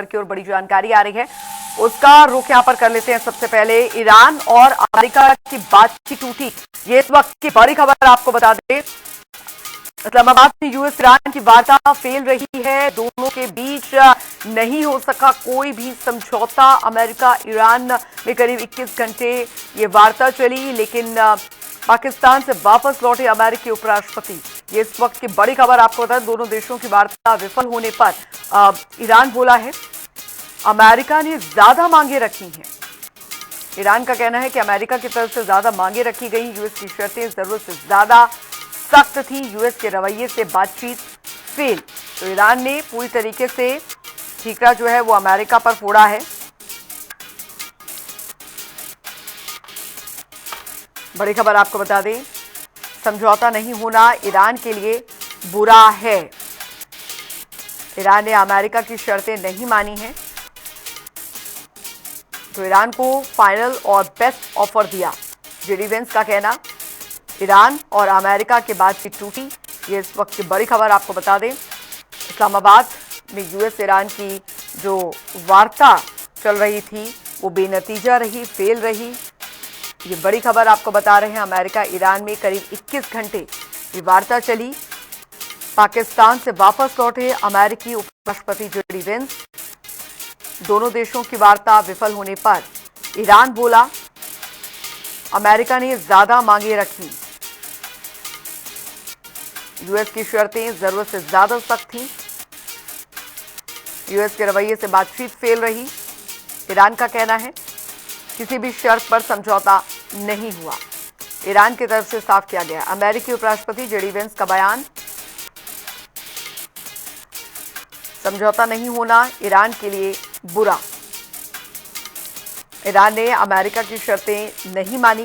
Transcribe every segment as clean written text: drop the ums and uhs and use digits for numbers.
की ओर बड़ी जानकारी आ रही है, उसका रुख यहां पर कर लेते हैं। सबसे पहले ईरान और अमेरिका की बातचीत टूटी, ये इस वक्त की बड़ी खबर आपको बता दें। इस्लामाबाद में यूएस ईरान की वार्ता फेल रही है, दोनों के बीच नहीं हो सका कोई भी समझौता। अमेरिका ईरान में करीब 21 घंटे ये वार्ता चली, लेकिन पाकिस्तान से वापस लौटे अमेरिकी उपराष्ट्रपति, ये इस वक्त की बड़ी खबर आपको बता दें। दोनों देशों की वार्ता विफल होने पर ईरान बोला है अमेरिका ने ज्यादा मांगे रखी हैं। ईरान का कहना है कि अमेरिका की तरफ से ज्यादा मांगे रखी गई, यूएस की शर्तें जरूरत से ज्यादा सख्त थी, यूएस के रवैये से बातचीत फेल। तो ईरान ने पूरी तरीके से ठीकरा जो है वो अमेरिका पर फोड़ा है। बड़ी खबर आपको बता दें, समझौता नहीं होना ईरान के लिए बुरा है। ईरान ने अमेरिका की शर्तें नहीं मानी हैं, तो ईरान को फाइनल और बेस्ट ऑफर दिया। जेडी वेंस का कहना, ईरान और अमेरिका की बातचीत टूटी, ये इस वक्त की बड़ी खबर आपको बता दें। इस्लामाबाद में यूएस ईरान की जो वार्ता चल रही थी वो बेनतीजा रही, फेल रही, ये बड़ी खबर आपको बता रहे हैं। अमेरिका ईरान में करीब 21 घंटे ये वार्ता चली। पाकिस्तान से वापस लौटे अमेरिकी उपराष्ट्रपति जेडी वेंस, दोनों देशों की वार्ता विफल होने पर ईरान बोला अमेरिका ने ज्यादा मांगे रखी, यूएस की शर्तें जरूरत से ज्यादा सख्त थी, यूएस के रवैये से बातचीत फेल रही। ईरान का कहना है किसी भी शर्त पर समझौता नहीं हुआ, ईरान की तरफ से साफ किया गया। अमेरिकी उपराष्ट्रपति जेडी वेंस का बयान, समझौता नहीं होना ईरान के लिए बुरा। ईरान ने अमेरिका की शर्तें नहीं मानी।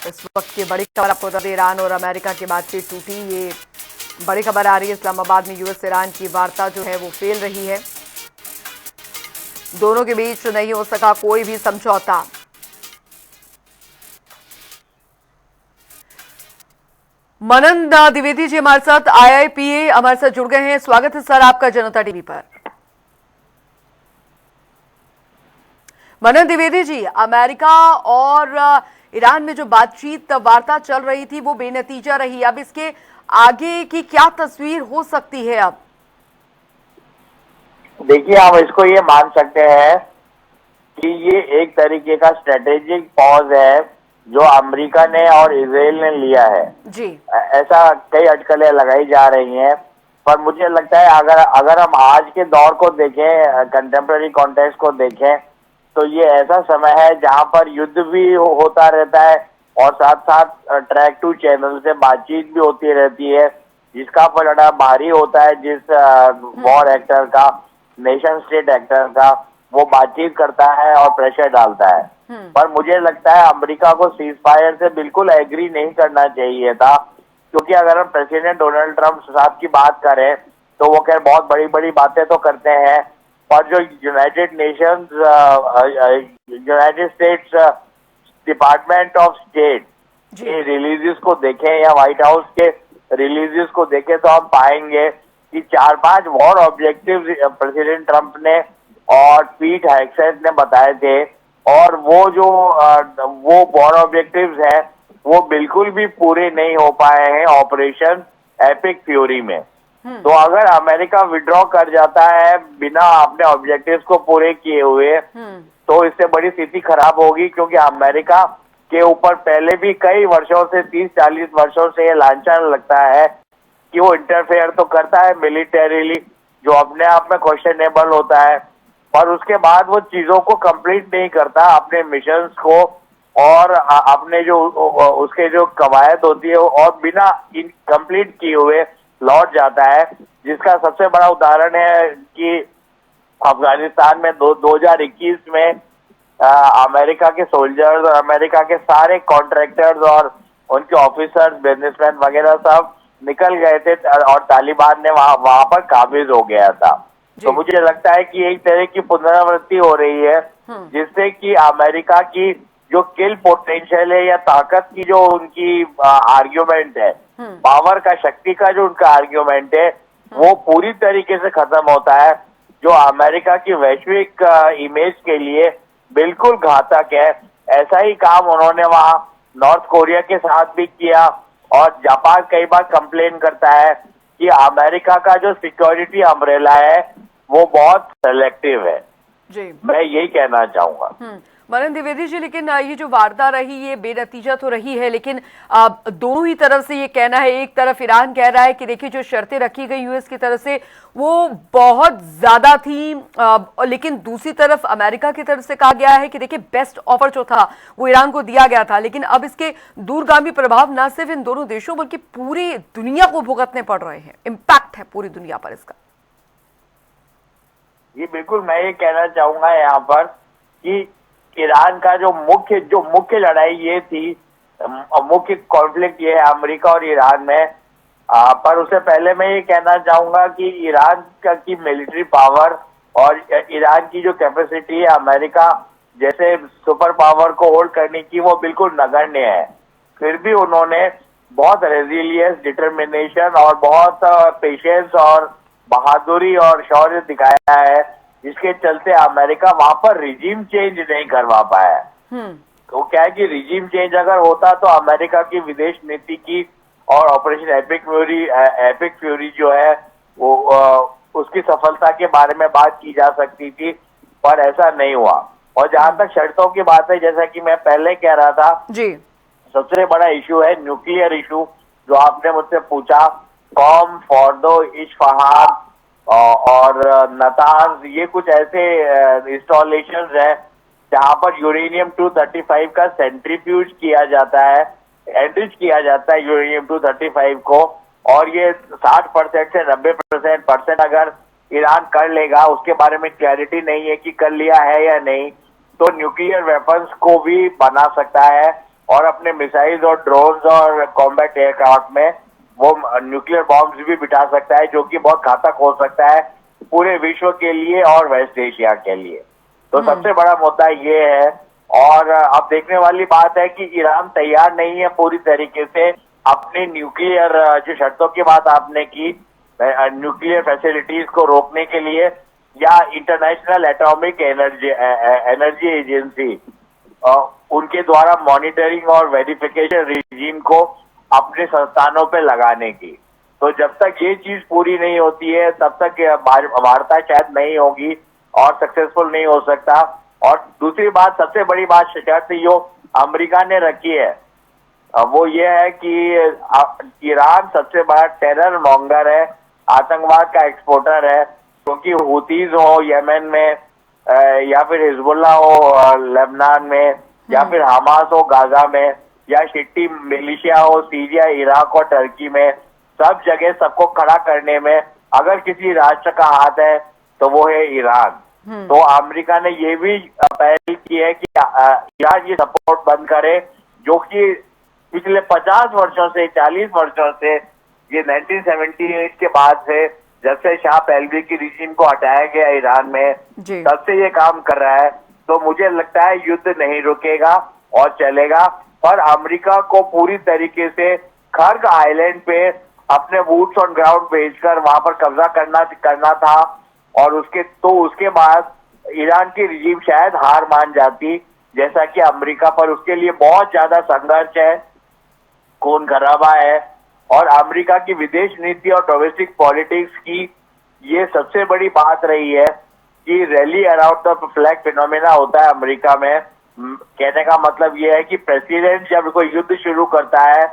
इस वक्त की बड़ी खबर आपको बता दें, ईरान और अमेरिका की बातचीत टूटी, ये बड़ी खबर आ रही है। इस्लामाबाद में यूएस ईरान की वार्ता जो है वो फेल रही है, दोनों के बीच नहीं हो सका कोई भी समझौता। मनन द्विवेदी जी हमारे साथ आईआईपीए हमारे साथ जुड़ गए हैं, स्वागत है सर आपका जनता टीवी पर। मनन द्विवेदी जी, अमेरिका और ईरान में जो बातचीत वार्ता चल रही थी वो बेनतीजा रही, अब इसके आगे की क्या तस्वीर हो सकती है? अब देखिए, हम इसको ये मान सकते हैं कि ये एक तरीके का स्ट्रेटेजिक पॉज है जो अमेरिका ने और इजराइल ने लिया है जी। ऐसा कई अटकलें लगाई जा रही हैं, पर मुझे लगता है अगर हम आज के दौर को देखें, कंटेम्पररी कॉन्टेक्स्ट को देखें, तो ये ऐसा समय है जहां पर युद्ध भी होता रहता है और साथ साथ ट्रैक टू चैनल से बातचीत भी होती रहती है, जिसका पलड़ा भारी होता है। जिस वॉर एक्टर का, नेशन स्टेट एक्टर का, वो बातचीत करता है और प्रेशर डालता है। पर मुझे लगता है अमेरिका को सीज फायर से बिल्कुल एग्री नहीं करना चाहिए था, क्योंकि अगर हम प्रेसिडेंट डोनाल्ड ट्रंप साहब की बात करें तो वो खैर बहुत बड़ी बड़ी बातें तो करते हैं, और जो United states department of state के रिलीजेस को देखें या व्हाइट हाउस के रिलीजेस को देखें तो हम पाएंगे कि 4-5 वॉर ऑब्जेक्टिव्स प्रेसिडेंट ट्रंप ने और पीट हेगसेथ ने बताए थे, और वो वॉर ऑब्जेक्टिव्स हैं वो बिल्कुल भी पूरे नहीं हो पाए हैं ऑपरेशन एपिक फ्यूरी में। तो अगर अमेरिका विड्रॉ कर जाता है बिना अपने ऑब्जेक्टिव्स को पूरे किए हुए, तो इससे बड़ी स्थिति खराब होगी, क्योंकि अमेरिका के ऊपर पहले भी कई वर्षों से, 30-40 वर्षों से ये लांछन लगता है कि वो इंटरफेयर तो करता है मिलिटरीली, जो अपने आप में क्वेश्चनेबल होता है, और उसके बाद वो चीजों को कंप्लीट नहीं करता, अपने मिशंस को और अपने जो उसके जो कवायद होती है और बिना कंप्लीट किए हुए लौट जाता है। जिसका सबसे बड़ा उदाहरण है कि अफगानिस्तान में 2021 में अमेरिका के सोल्जर्स और अमेरिका के सारे कॉन्ट्रैक्टर्स और उनके ऑफिसर्स, बिजनेसमैन वगैरह सब निकल गए थे और तालिबान ने वहां पर काबिज हो गया था। तो मुझे लगता है कि एक तरह की पुनरावृत्ति हो रही है, जिससे कि अमेरिका की जो किल पोटेंशियल है या ताकत की जो उनकी आर्ग्यूमेंट है, पावर का, शक्ति का जो उनका आर्ग्यूमेंट है, वो पूरी तरीके से खत्म होता है, जो अमेरिका की वैश्विक इमेज के लिए बिल्कुल घातक है। ऐसा ही काम उन्होंने वहां नॉर्थ कोरिया के साथ भी किया, और जापान कई बार कंप्लेन करता है कि अमेरिका का जो सिक्योरिटी अम्ब्रेला है वो बहुत सेलेक्टिव है। जी, मैं यही कहना चाहूंगा। मनन द्विवेदी जी, लेकिन ये जो वार्ता रही ये बेनतीजा तो रही है, लेकिन दोनों ही तरफ से ये कहना है, एक तरफ ईरान कह रहा है कि देखिए जो शर्तें रखी गई यूएस की तरफ से वो बहुत ज्यादा थी, लेकिन दूसरी तरफ अमेरिका की तरफ से कहा गया है कि देखिए बेस्ट ऑफर जो था वो ईरान को दिया गया था, लेकिन अब इसके दूरगामी प्रभाव न सिर्फ इन दोनों देशों बल्कि पूरी दुनिया को भुगतने पड़ रहे हैं। इम्पैक्ट है पूरी दुनिया पर इसका। ये बिल्कुल, मैं ये कहना चाहूंगा यहाँ पर कि ईरान का जो मुख्य लड़ाई ये थी, मुख्य कॉन्फ्लिक्ट ये है अमेरिका और ईरान में। पर उससे पहले मैं ये कहना चाहूंगा कि ईरान की मिलिट्री पावर और ईरान की जो कैपेसिटी है अमेरिका जैसे सुपर पावर को होल्ड करने की, वो बिल्कुल नगण्य है। फिर भी उन्होंने बहुत रेजिलियंस, डिटर्मिनेशन और बहुत पेशेंस और बहादुरी और शौर्य दिखाया है, जिसके चलते अमेरिका वहां पर रिजीम चेंज नहीं करवा पाया। तो क्या है कि रिजीम चेंज अगर होता तो अमेरिका की विदेश नीति की और ऑपरेशन एपिक फ्यूरी जो है वो उसकी सफलता के बारे में बात की जा सकती थी, पर ऐसा नहीं हुआ। और जहां तक शर्तों की बात है, जैसा कि मैं पहले कह रहा था जी, सबसे बड़ा इशू है न्यूक्लियर इशू, जो आपने मुझसे पूछा। कॉम, फॉर्दो, इस्फहान और नतांज, ये कुछ ऐसे इंस्टॉलेशन है जहां पर यूरेनियम 235 का सेंट्रीफ्यूज किया जाता है, एनरिच किया जाता है यूरेनियम 235 को, और ये 60% से 90% अगर ईरान कर लेगा, उसके बारे में क्लैरिटी नहीं है कि कर लिया है या नहीं, तो न्यूक्लियर वेपन्स को भी बना सकता है और अपने मिसाइल्स और ड्रोन्स और कॉम्बैट एयरक्राफ्ट में वो न्यूक्लियर बॉम्ब्स भी बिठा सकता है, जो कि बहुत घातक हो सकता है पूरे विश्व के लिए और वेस्ट एशिया के लिए। तो सबसे बड़ा मुद्दा ये है। और अब देखने वाली बात है कि ईरान तैयार नहीं है पूरी तरीके से अपने न्यूक्लियर, जो शर्तों की बात आपने की, न्यूक्लियर फैसिलिटीज को रोकने के लिए, या इंटरनेशनल एटॉमिक एनर्जी एजेंसी उनके द्वारा मॉनिटरिंग और वेरिफिकेशन रिजीम को अपने संस्थानों पे लगाने की। तो जब तक ये चीज पूरी नहीं होती है तब तक वार्ता शायद नहीं होगी और सक्सेसफुल नहीं हो सकता। और दूसरी बात, सबसे बड़ी बात शर्त जो अमेरिका ने रखी है वो ये है कि ईरान सबसे बड़ा टेरर मॉन्गर है, आतंकवाद का एक्सपोर्टर है, क्योंकि हुतीज हो यमन में, या फिर हिजबुल्ला हो लेबनान में, या फिर हमास हो गाजा में, या शिट्टी मिलिशिया हो सीरिया, इराक और टर्की में, सब जगह सबको खड़ा करने में अगर किसी राष्ट्र का हाथ है तो वो है ईरान। तो अमेरिका ने ये भी पहल की है कि ईरान ये सपोर्ट बंद करे, जो कि पिछले 50 वर्षों से, 40 वर्षों से, ये 1978 के बाद से, जब से शाह पहलवी की रिजीम को हटाया गया ईरान में, तब से ये काम कर रहा है। तो मुझे लगता है युद्ध नहीं रुकेगा और चलेगा, पर अमेरिका को पूरी तरीके से खर्ग आइलैंड पे अपने बूट्स ऑन ग्राउंड भेजकर वहां पर कब्जा करना था, और उसके बाद ईरान की रिजीम शायद हार मान जाती, जैसा कि अमेरिका पर उसके लिए बहुत ज्यादा संघर्ष है, खून खराबा है। और अमेरिका की विदेश नीति और डोमेस्टिक पॉलिटिक्स की ये सबसे बड़ी बात रही है कि rally around the flag phenomena होता है अमेरिका में। कहने का मतलब ये है कि प्रेसिडेंट जब कोई युद्ध शुरू करता है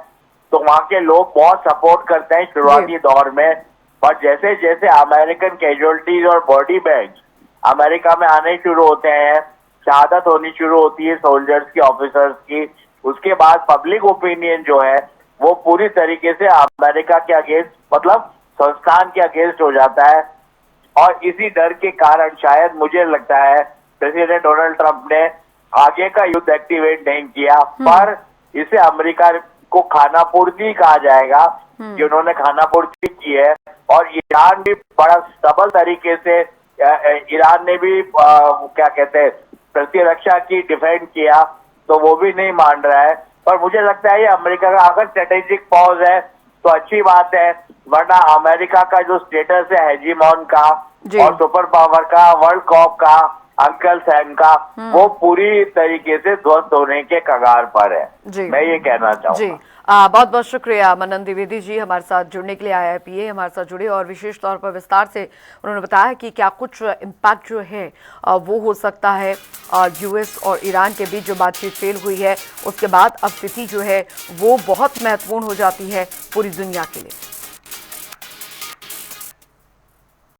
तो वहां के लोग बहुत सपोर्ट करते हैं शुरुआती दौर में, पर जैसे जैसे अमेरिकन कैजुअलिटीज और बॉडी बैग्स अमेरिका में आने शुरू होते हैं, शहादत होनी शुरू होती है सोल्जर्स की, ऑफिसर्स की, उसके बाद पब्लिक ओपिनियन जो है वो पूरी तरीके से अमेरिका के अगेंस्ट, मतलब संस्थान के अगेंस्ट हो जाता है। और इसी डर के कारण शायद मुझे लगता है प्रेसिडेंट डोनाल्ड ट्रंप ने आगे का युद्ध एक्टिवेट नहीं किया, पर इसे अमेरिका को खानापूर्ति कहा जाएगा कि उन्होंने खानापूर्ति की है। और ईरान भी बड़ा सबल तरीके से, ईरान ने भी क्या कहते हैं, प्रतिरक्षा की, डिफेंड किया, तो वो भी नहीं मान रहा है। पर मुझे लगता है ये अमेरिका का अगर स्ट्रेटेजिक पॉज है तो अच्छी बात है, वरना अमेरिका का जो स्टेटस है हेजीमॉन का और सुपर पावर का, वर्ल्ड कॉप का, अंकल सैम का, वो पूरी तरीके से ध्वस्त होने के कगार पर है। मैं ये कहना चाहूँगा। बहुत बहुत शुक्रिया मनन द्विवेदी जी हमारे साथ जुड़ने के लिए। IIPA हमारे साथ जुड़े और विशेष तौर पर विस्तार से उन्होंने बताया कि क्या कुछ इम्पैक्ट जो है वो हो सकता है US और ईरान के बीच जो बातचीत फेल हुई है उसके बाद अब स्थिति जो है वो बहुत महत्वपूर्ण हो जाती है पूरी दुनिया के लिए।